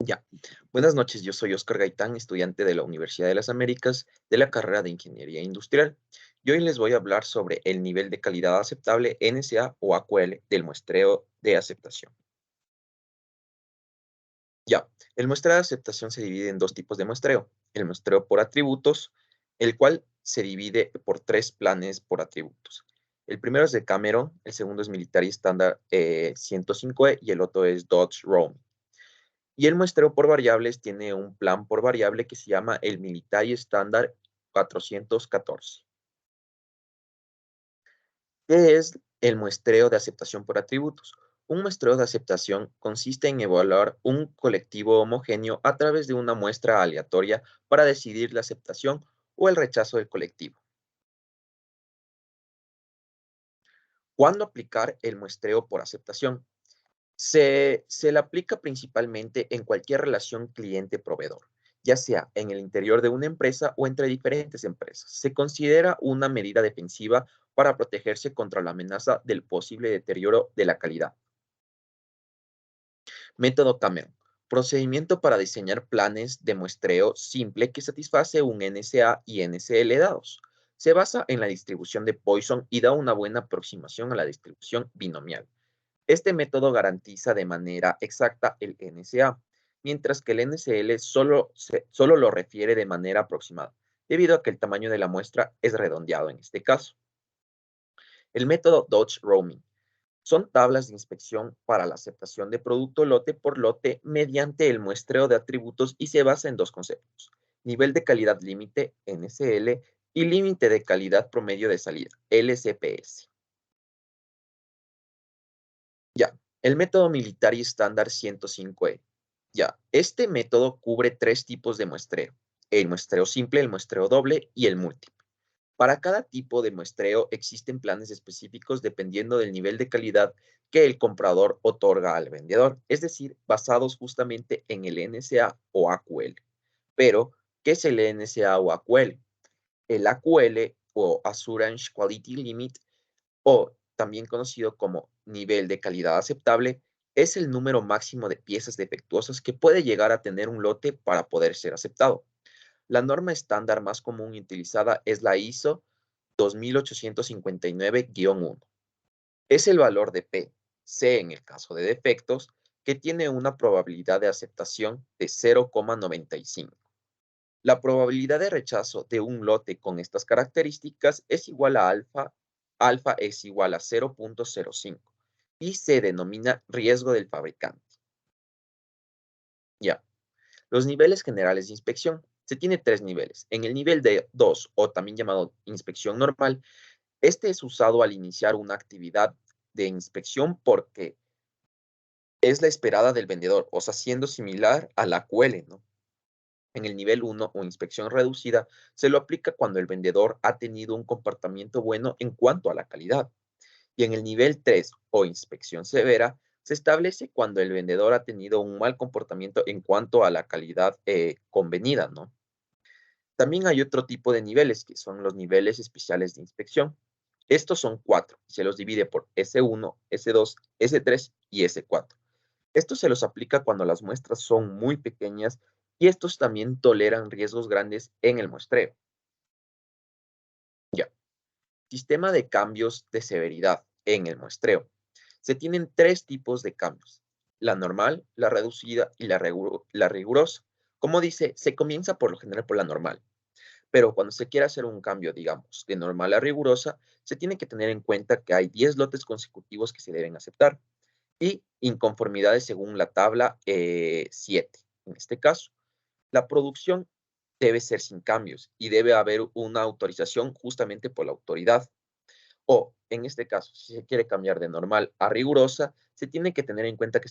Ya. Buenas noches, yo soy Oscar Gaitán, estudiante de la Universidad de las Américas de la carrera de Ingeniería Industrial. Y hoy les voy a hablar sobre el nivel de calidad aceptable NSA o AQL del muestreo de aceptación. Ya, el muestreo de aceptación se divide en dos tipos de muestreo. El muestreo por atributos, el cual se divide por tres planes por atributos. El primero es de Cameron, el segundo es Military Standard 105E y el otro es Dodge Roam. Y el muestreo por variables tiene un plan por variable que se llama el Military Standard 414. ¿Qué es el muestreo de aceptación por atributos? Un muestreo de aceptación consiste en evaluar un colectivo homogéneo a través de una muestra aleatoria para decidir la aceptación o el rechazo del colectivo. ¿Cuándo aplicar el muestreo por aceptación? Se le aplica principalmente en cualquier relación cliente-proveedor, ya sea en el interior de una empresa o entre diferentes empresas. Se considera una medida defensiva para protegerse contra la amenaza del posible deterioro de la calidad. Método Cameron. Procedimiento para diseñar planes de muestreo simple que satisface un NSA y NSL dados. Se basa en la distribución de Poisson y da una buena aproximación a la distribución binomial. Este método garantiza de manera exacta el NSA, mientras que el NSL solo lo refiere de manera aproximada, debido a que el tamaño de la muestra es redondeado en este caso. El método Dodge Roaming son tablas de inspección para la aceptación de producto lote por lote mediante el muestreo de atributos y se basa en dos conceptos: nivel de calidad límite, NSL, y límite de calidad promedio de salida, LCPS. Ya, el método militar y estándar 105E. Ya, este método cubre tres tipos de muestreo: el muestreo simple, el muestreo doble y el múltiple. Para cada tipo de muestreo existen planes específicos dependiendo del nivel de calidad que el comprador otorga al vendedor, es decir, basados justamente en el NSA o AQL. Pero, ¿qué es el NSA o AQL? El AQL o Assurance Quality Limit, o también conocido como nivel de calidad aceptable, es el número máximo de piezas defectuosas que puede llegar a tener un lote para poder ser aceptado. La norma estándar más común y utilizada es la ISO 2859-1. Es el valor de P, C en el caso de defectos, que tiene una probabilidad de aceptación de 0,95. La probabilidad de rechazo de un lote con estas características es igual a alfa, alfa es igual a 0,05 y se denomina riesgo del fabricante. Ya. Los niveles generales de inspección. Se tiene tres niveles. En el nivel de 2, o también llamado inspección normal, este es usado al iniciar una actividad de inspección porque es la esperada del vendedor, o sea, siendo similar a la QL, ¿no? En el nivel uno o inspección reducida, se lo aplica cuando el vendedor ha tenido un comportamiento bueno en cuanto a la calidad. Y en el nivel 3 o inspección severa, se establece cuando el vendedor ha tenido un mal comportamiento en cuanto a la calidad convenida, ¿no? También hay otro tipo de niveles, que son los niveles especiales de inspección. Estos son cuatro, se los divide por S1, S2, S3 y S4. Esto se los aplica cuando las muestras son muy pequeñas y estos también toleran riesgos grandes en el muestreo. Ya. Sistema de cambios de severidad en el muestreo. Se tienen tres tipos de cambios: la normal, la reducida y la rigurosa. Como dice, se comienza por lo general por la normal, pero cuando se quiere hacer un cambio, digamos, de normal a rigurosa, se tiene que tener en cuenta que hay 10 lotes consecutivos que se deben aceptar y inconformidades según la tabla 7. En este caso, la producción debe ser sin cambios y debe haber una autorización justamente por la autoridad. O, en este caso, si se quiere cambiar de normal a rigurosa, se tiene que tener en cuenta que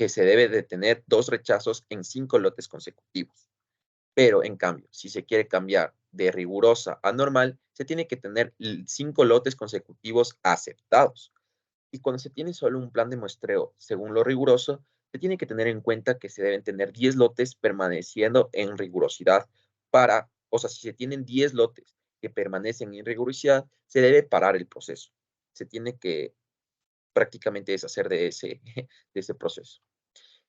se debe de tener 2 rechazos en 5 lotes consecutivos. Pero, en cambio, si se quiere cambiar de rigurosa a normal, se tiene que tener 5 lotes consecutivos aceptados. Y cuando se tiene solo un plan de muestreo según lo riguroso, se tiene que tener en cuenta que se deben tener 10 lotes permaneciendo en rigurosidad o sea, si se tienen 10 lotes que permanecen en rigurosidad, se debe parar el proceso. Se tiene que prácticamente deshacer de ese, de ese proceso.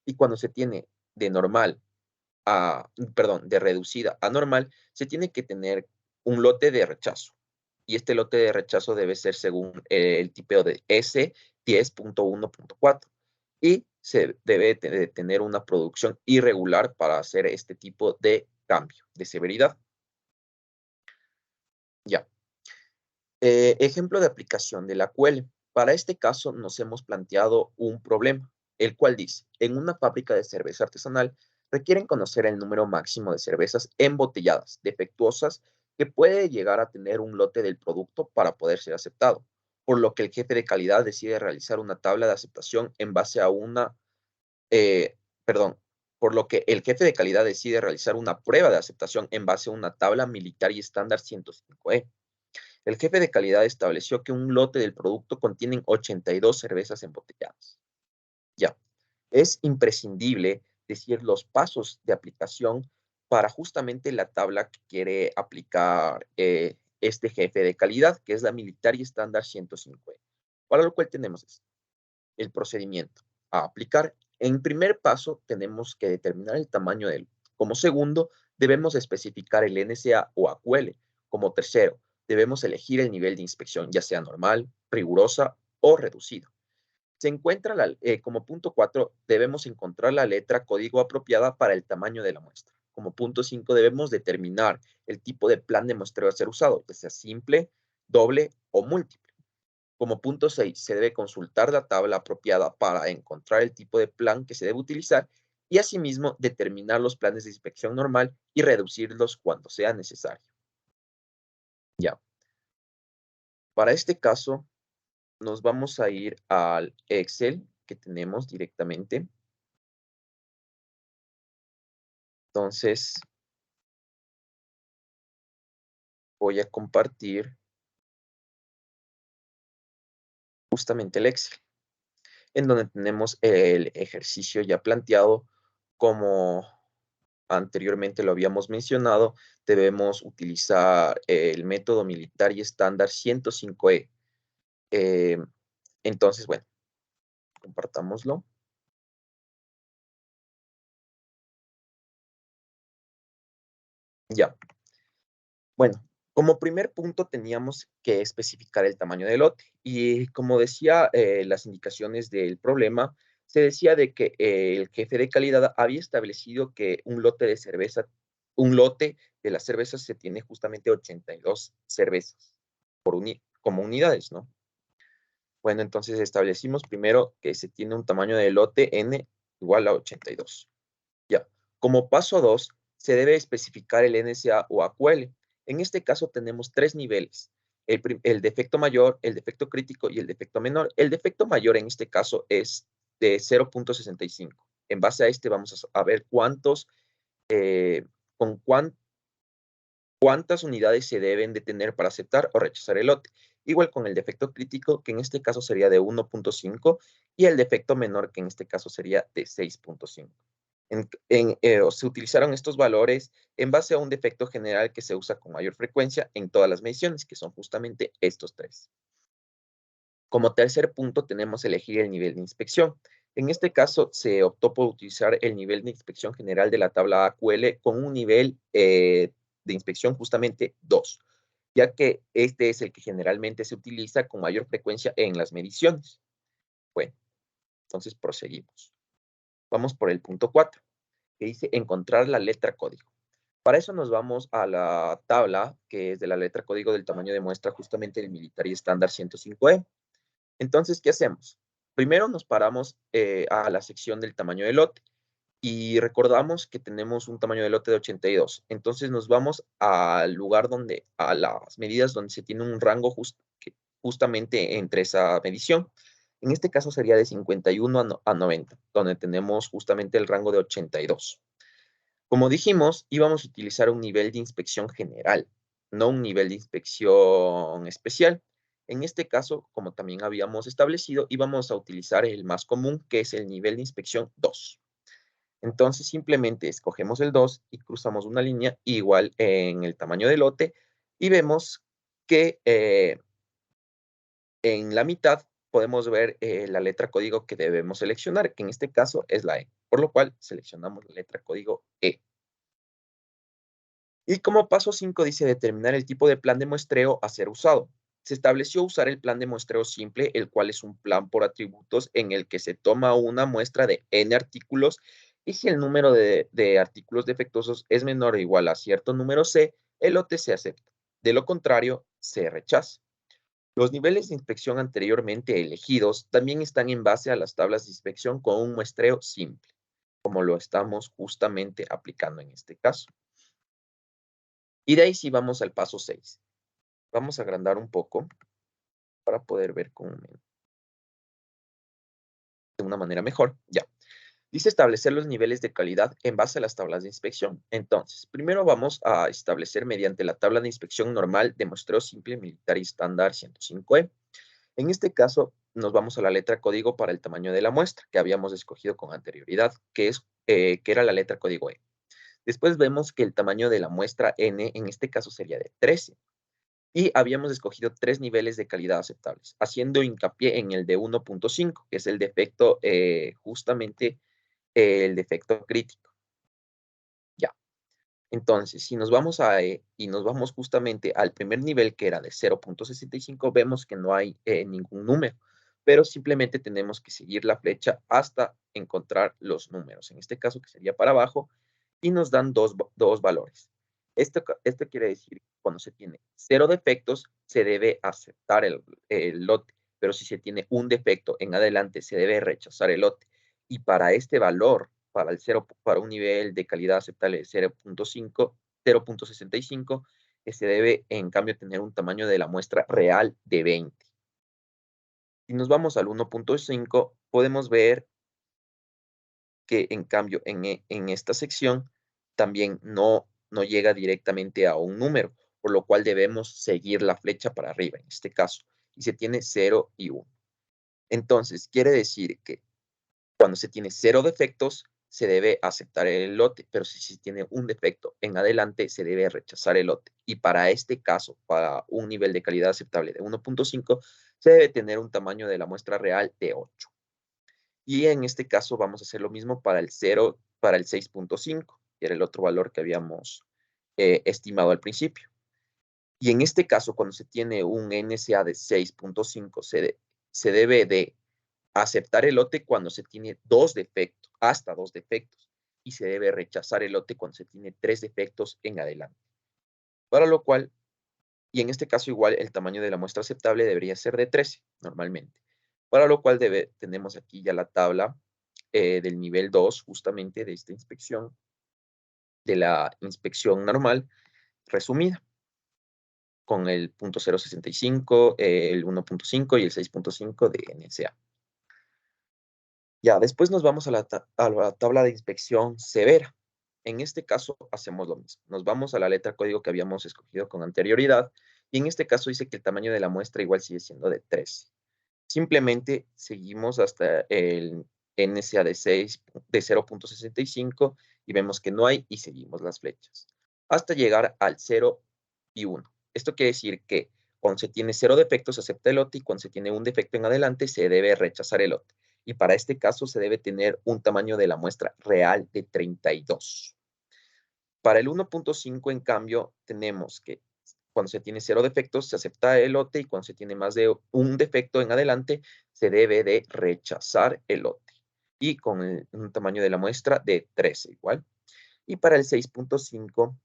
Y cuando se tiene de normal perdón, de reducida a normal, se tiene que tener un lote de rechazo. Y este lote de rechazo debe ser según el tipeo de S10.1.4. Y se debe de tener una producción irregular para hacer este tipo de cambio de severidad. Ya. Ejemplo de aplicación de la QL. Para este caso nos hemos planteado un problema, el cual dice, en una fábrica de cerveza artesanal requieren conocer el número máximo de cervezas embotelladas, defectuosas, que puede llegar a tener un lote del producto para poder ser aceptado, por lo que el jefe de calidad decide realizar una tabla de aceptación en base a eh, perdón, por lo que el jefe de calidad decide realizar una prueba de aceptación en base a una tabla militar y estándar 105E. El jefe de calidad estableció que un lote del producto contiene 82 cervezas embotelladas. Ya, es imprescindible decir los pasos de aplicación para justamente la tabla que quiere aplicar este jefe de calidad, que es la Military Standard 105. Para lo cual tenemos el procedimiento a aplicar. En primer paso, tenemos que determinar el tamaño del. Como segundo, debemos especificar el NSA o AQL. Como tercero, debemos elegir el nivel de inspección, ya sea normal, rigurosa o reducido. Se encuentra como punto 4, debemos encontrar la letra código apropiada para el tamaño de la muestra. Como punto 5, debemos determinar el tipo de plan de muestreo a ser usado, ya sea simple, doble o múltiple. Como punto 6, se debe consultar la tabla apropiada para encontrar el tipo de plan que se debe utilizar y asimismo determinar los planes de inspección normal y reducirlos cuando sea necesario. Ya. Para este caso, nos vamos a ir al Excel que tenemos directamente. Entonces, voy a compartir justamente el Excel, en donde tenemos el ejercicio ya planteado. Como anteriormente lo habíamos mencionado, debemos utilizar el método militar y estándar 105E. Entonces, bueno, compartámoslo. Ya. Bueno, como primer punto teníamos que especificar el tamaño del lote. Y como decía las indicaciones del problema, se decía de que el jefe de calidad había establecido que un lote de cerveza, un lote de las cervezas se tiene justamente 82 cervezas como unidades, ¿no? Bueno, entonces establecimos primero que se tiene un tamaño de lote N igual a 82. Ya. Como paso 2, se debe especificar el NSA o AQL. En este caso tenemos tres niveles. El defecto mayor, el defecto crítico y el defecto menor. El defecto mayor en este caso es de 0.65. En base a este vamos a ver con cuántas unidades se deben de tener para aceptar o rechazar el lote. Igual con el defecto crítico, que en este caso sería de 1.5, y el defecto menor, que en este caso sería de 6.5. Se utilizaron estos valores en base a un defecto general que se usa con mayor frecuencia en todas las mediciones, que son justamente estos tres. Como tercer punto tenemos elegir el nivel de inspección. En este caso se optó por utilizar el nivel de inspección general de la tabla AQL con un nivel de inspección justamente 2, ya que este es el que generalmente se utiliza con mayor frecuencia en las mediciones. Bueno, entonces proseguimos. Vamos por el punto 4, que dice encontrar la letra código. Para eso nos vamos a la tabla que es de la letra código del tamaño de muestra justamente del Military Standard 105E. Entonces, ¿qué hacemos? Primero nos paramos a la sección del tamaño de lote y recordamos que tenemos un tamaño de lote de 82. Entonces nos vamos al lugar a las medidas donde se tiene un rango justamente entre esa medición. En este caso sería de 51 a 90, donde tenemos justamente el rango de 82. Como dijimos, íbamos a utilizar un nivel de inspección general, no un nivel de inspección especial. En este caso, como también habíamos establecido, íbamos a utilizar el más común, que es el nivel de inspección 2. Entonces, simplemente escogemos el 2 y cruzamos una línea igual en el tamaño del lote y vemos que en la mitad podemos ver la letra código que debemos seleccionar, que en este caso es la E, por lo cual seleccionamos la letra código E. Y como paso 5 dice determinar el tipo de plan de muestreo a ser usado. Se estableció usar el plan de muestreo simple, el cual es un plan por atributos en el que se toma una muestra de n artículos y si el número de artículos defectuosos es menor o igual a cierto número C, el lote se acepta. De lo contrario, se rechaza. Los niveles de inspección anteriormente elegidos también están en base a las tablas de inspección con un muestreo simple, como lo estamos justamente aplicando en este caso. Y de ahí sí vamos al paso 6. Vamos a agrandar un poco para poder ver de una manera mejor. Ya. Dice establecer los niveles de calidad en base a las tablas de inspección. Entonces, primero vamos a establecer mediante la tabla de inspección normal de muestreo simple militar y estándar 105E. En este caso, nos vamos a la letra código para el tamaño de la muestra que habíamos escogido con anterioridad, que era la letra código E. Después vemos que el tamaño de la muestra N en este caso sería de 13. Y habíamos escogido 3 niveles de calidad aceptables, haciendo hincapié en el de 1.5, que es el defecto, justamente el defecto crítico. Ya. Entonces, si nos vamos y nos vamos justamente al primer nivel, que era de 0.65, vemos que no hay ningún número, pero simplemente tenemos que seguir la flecha hasta encontrar los números. En este caso, que sería para abajo, y nos dan dos valores. Esto quiere decir que cuando se tiene 0 defectos, se debe aceptar el lote, pero si se tiene un defecto en adelante, se debe rechazar el lote. Y para este valor, para un nivel de calidad aceptable de 0.65, se debe, en cambio, tener un tamaño de la muestra real de 20. Si nos vamos al 1.5, podemos ver que, en cambio, en esta sección también no llega directamente a un número, por lo cual debemos seguir la flecha para arriba, en este caso, y se tiene 0 y 1. Entonces, quiere decir que cuando se tiene 0 defectos, se debe aceptar el lote, pero si se tiene un defecto en adelante, se debe rechazar el lote. Y para este caso, para un nivel de calidad aceptable de 1.5, se debe tener un tamaño de la muestra real de 8. Y en este caso vamos a hacer lo mismo para el 6.5, que era el otro valor que habíamos estimado al principio. Y en este caso, cuando se tiene un NSA de 6.5, se debe de aceptar el lote cuando se tiene hasta dos defectos, y se debe rechazar el lote cuando se tiene 3 defectos en adelante. Para lo cual, y en este caso igual, el tamaño de la muestra aceptable debería ser de 13, normalmente. Para lo cual tenemos aquí ya la tabla del nivel 2, justamente de esta inspección, de la inspección normal, resumida, con el .065, el 1.5 y el 6.5 de NSA. Ya, después nos vamos a la tabla de inspección severa. En este caso hacemos lo mismo. Nos vamos a la letra código que habíamos escogido con anterioridad y en este caso dice que el tamaño de la muestra igual sigue siendo de 13. Simplemente seguimos hasta el NSA de 0.65 y vemos que no hay y seguimos las flechas hasta llegar al 0 y 1. Esto quiere decir que cuando se tiene 0 defectos se acepta el lote y cuando se tiene un defecto en adelante se debe rechazar el lote. Y para este caso se debe tener un tamaño de la muestra real de 32. Para el 1.5, en cambio, tenemos que cuando se tiene 0 defectos se acepta el lote y cuando se tiene más de un defecto en adelante se debe de rechazar el lote. Y con un tamaño de la muestra de 13 igual. Y para el 6.5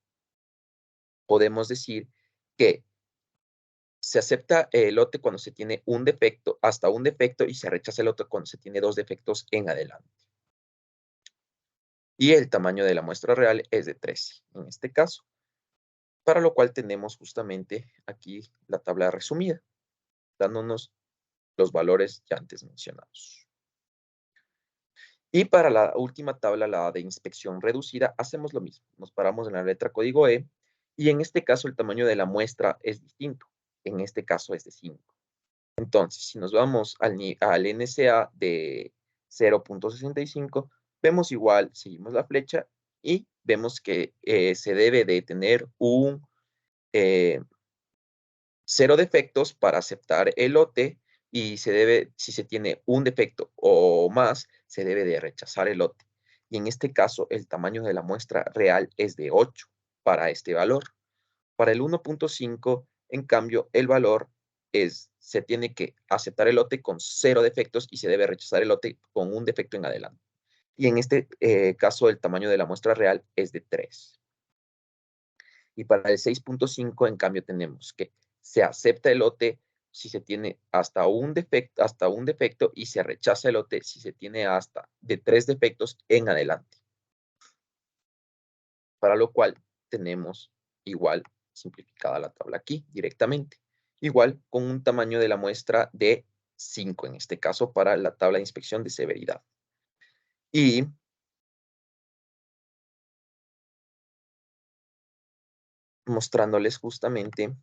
podemos decir que se acepta el lote cuando se tiene un defecto, hasta un defecto, y se rechaza el lote cuando se tiene 2 defectos en adelante. Y el tamaño de la muestra real es de 13, en este caso. Para lo cual tenemos justamente aquí la tabla resumida, dándonos los valores ya antes mencionados. Y para la última tabla, la de inspección reducida, hacemos lo mismo. Nos paramos en la letra código E y en este caso el tamaño de la muestra es distinto. En este caso es de 5. Entonces, si nos vamos al NSA de 0.65, vemos igual, seguimos la flecha y vemos que se debe de tener un 0 defectos para aceptar el lote y si se tiene un defecto o más, se debe de rechazar el lote. Y en este caso, el tamaño de la muestra real es de 8 para este valor. Para el 1.5, en cambio, el valor se tiene que aceptar el lote con 0 defectos y se debe rechazar el lote con un defecto en adelante. Y en este caso, el tamaño de la muestra real es de 3. Y para el 6.5, en cambio, tenemos que se acepta el lote si se tiene hasta un defecto y se rechaza el lote si se tiene hasta de 3 defectos en adelante. Para lo cual tenemos igual simplificada la tabla aquí directamente. Igual con un tamaño de la muestra de 5 en este caso para la tabla de inspección de severidad. Y mostrándoles justamente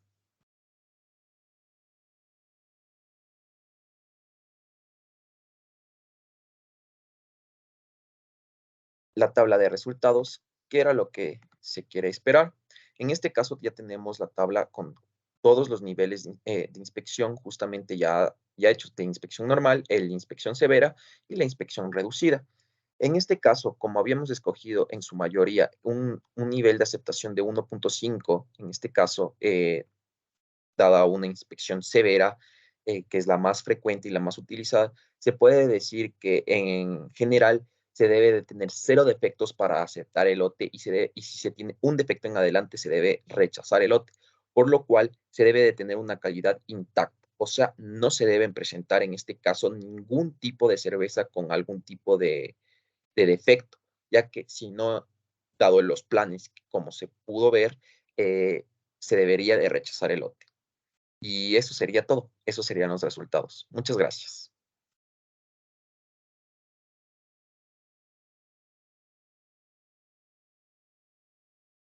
la tabla de resultados, que era lo que se quiere esperar. En este caso ya tenemos la tabla con todos los niveles de inspección justamente ya hechos de inspección normal, la inspección severa y la inspección reducida. En este caso, como habíamos escogido en su mayoría un nivel de aceptación de 1.5, en este caso, dada una inspección severa, que es la más frecuente y la más utilizada, se puede decir que en general se debe de tener 0 defectos para aceptar el lote y si se tiene un defecto en adelante se debe rechazar el lote, por lo cual se debe de tener una calidad intacta. O sea, no se deben presentar en este caso ningún tipo de cerveza con algún tipo de defecto, ya que si no, dado los planes, como se pudo ver, se debería de rechazar el lote. Y eso sería todo. Esos serían los resultados. Muchas gracias.